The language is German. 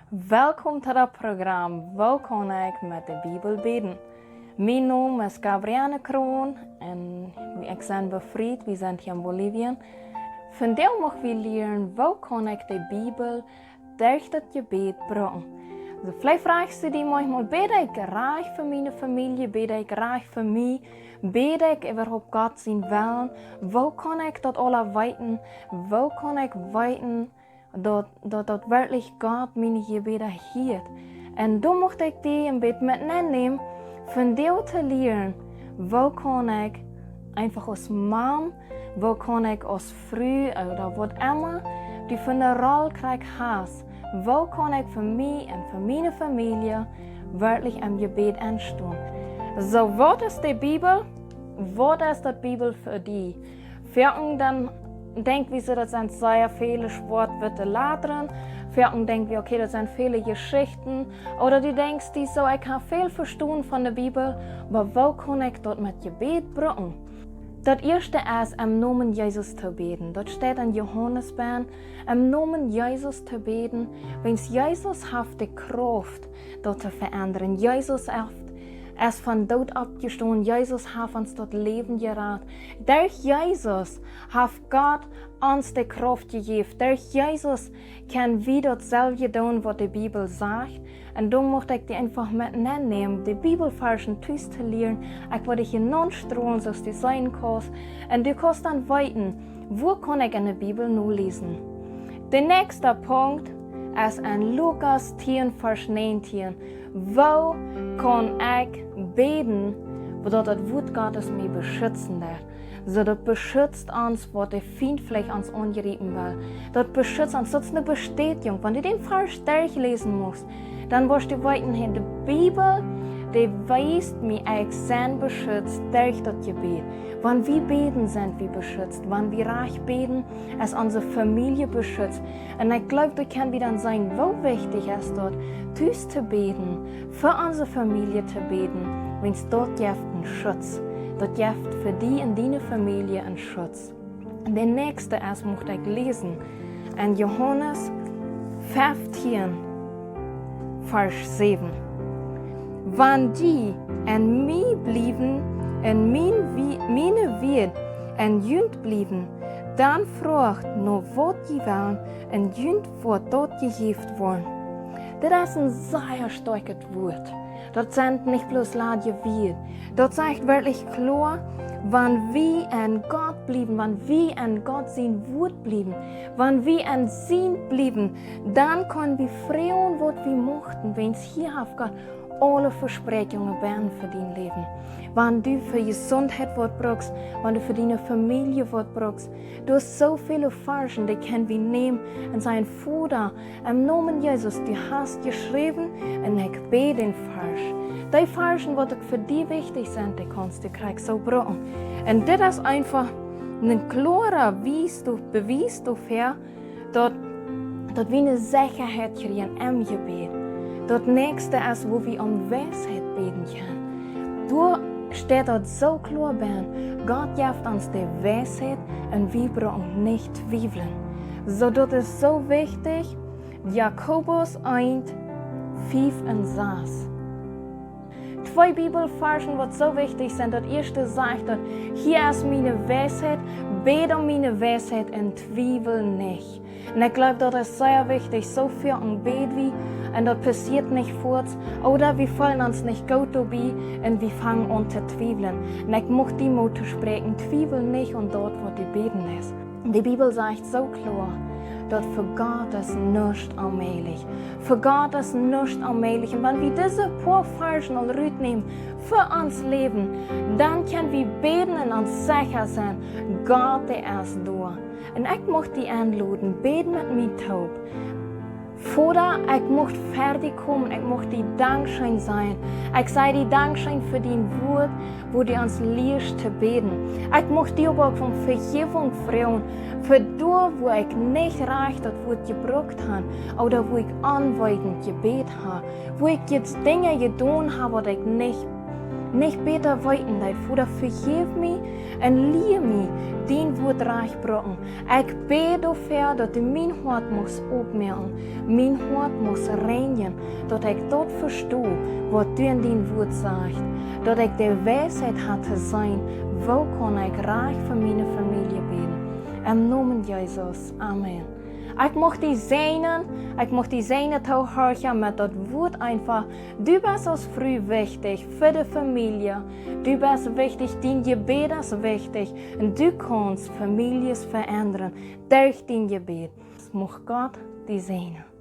Welkom tot het programma Waar kan ik met de Bijbel bidden? Mijn naam is Gabrielle Kroon en ik ben bevrijd, we zijn hier in Bolivien. Vandaag mogen we leren, waar kan ik de Bijbel durch dat gebed brengen? Dus vielleicht fragst du dich manchmal, bete ich graag für meine Familie, bete ich graag für mich, bete ich überhaupt Gott sein Willen? Wo kann ich das alle weiten? Wo kann ich weiten, dat wirklich Gott meine Gebete hört? Und da möchte ich die ein bisschen mitnehmen, von dir zu lernen, wo kann ich einfach als Mom, wo kann ich als Frau oder was immer, die von der Rolle hast, wo kann ich für mich und für meine Familie wirklich im Gebet anstehen? So, was ist die Bibel? Was ist die Bibel für dich? Für dann denken wir, das sind sehr viele Sportwörter drin. Für denken wir, okay, das sind viele Geschichten. Oder du denkst, ich kann viel verstehen von der Bibel, aber wo kann ich dort mit Gebet bringen? Das erste ist, im Namen Jesus zu beten. Dort steht in Johannesbahn, im Namen Jesus zu beten, wenn Jesus hat die Kraft, dort zu verändern. Jesus ist von Tod abgestanden. Jesus hat uns dort Leben geraten. Durch Jesus hat Gott uns die Kraft gegeben. Durch Jesus können wir das selber tun, was die Bibel sagt. Und darum möchte ich die einfach mitnehmen, die Bibelversen zu lernen. Ich werde dich hineinstrahlen, dass du sein kannst. Und du kannst dann weiten, wo kann ich in der Bibel nur lesen. Der nächste Punkt ist in Lukas 10, Vers 19. Wo kann ich beten, wo das Wort Gottes mich beschützen wird? So, das beschützt uns, was der Feind vielleicht uns angreifen will. Das beschützt uns, das ist eine Bestätigung. Wenn du den Vers durchlesen musst, dann wirst du weiter hin. Die Bibel, die weist mir, ich bin beschützt durch das Gebet. Wenn wir beten, sind wir beschützt. Wenn wir reich beten, ist unsere Familie beschützt. Und ich glaube, du kannst wieder sagen, wie wichtig es dort ist, zu beten, für unsere Familie zu beten, wenn es dort gibt einen Schutz. Dort gibt für die und deine Familie einen Schutz. Und der nächste ist, möchte ich lesen, in Johannes 15, Vers 7. Wenn die in mir blieben, in meine Welt en jünd blieben, dann fragt nur, was die wollen, en jünd wird dort gegeben worden. Das ist ein sehr starkes Wort. Das sind nicht bloß Ladje wir. Das sagt wirklich klar, wenn wir an Gott blieben, wenn wir an Gott sein Wort blieben, wenn wir an sein blieben, dann können wir freuen, was wir möchten, wenn es hier auf Gott alle Versprechungen werden für dein Leben. Wenn du für Gesundheit was brauchst, wenn du für deine Familie was brauchst, du hast so viele Versen, die können wir nehmen und sagen, Vater, im Namen Jesus, du hast geschrieben und ich bete den Vers. Die Versen, die für dich wichtig sind, die kannst du so brauchen. Und das ist einfach ein klarer Beweis dafür, dass wir eine Sicherheit kriegen im Gebet. Das nächste ist, wo wir Weisheit beten können. Da steht dort so klar, Gott gibt uns die Weisheit und wir brauchen nicht zweifeln. So, das ist so wichtig. Jakobus 1, 5 und 6. Zwei Bibelversen, die so wichtig sind. Das erste sagt, hier ist meine Weisheit, bete um meine Weisheit und zweifel nicht. Und ich glaube, das ist sehr wichtig, so viel und beten wir und das passiert nicht kurz. Oder wir fühlen uns nicht gut dabei und wir fangen an zu zweifeln. Und ich möchte die Mut sprechen, zweifel nicht und dort, wo die beten ist. Die Bibel sagt so klar, dass für Gott ist nichts allmählich. Für Gott ist nichts allmählich. Und wenn wir diese paar Versen und Rüt nehmen für uns Leben, dann können wir beten und uns sicher sein, Gott ist da. Und ich möchte die einladen, beten mit mir taub. Vater, ich möchte fertig kommen, ich möchte dir Dankeschön sein. Ich sei dir Dankeschön für dein Wort, wo du uns lehrst zu beten. Ich möchte dir aber auch um Vergebung fragen, für da, wo ich nicht recht das Wort gebraucht habe, oder wo ich anweisend gebet habe, wo ich jetzt Dinge getan habe, die ich nicht nicht besser weiten, dat Vater vergeef mij en leer mij dien woord recht brengen. Ik bid dafür, dat du mijn hart moest opmerken, mijn hart moest reinigen, dat ik dat verstoe, wat du in dien woord zegt, dat ik de wijsheid had te zijn, wo kan ik recht voor mijn familie bidden. Im Namen Jezus, Amen. Ich möchte die Seine toehoren met dat woord einfach. Du bist als früh wichtig für die Familie. Du bist wichtig, dein Gebet ist wichtig. Und du kannst Familien verändern durch dein Gebet. Mag Gott die Seine.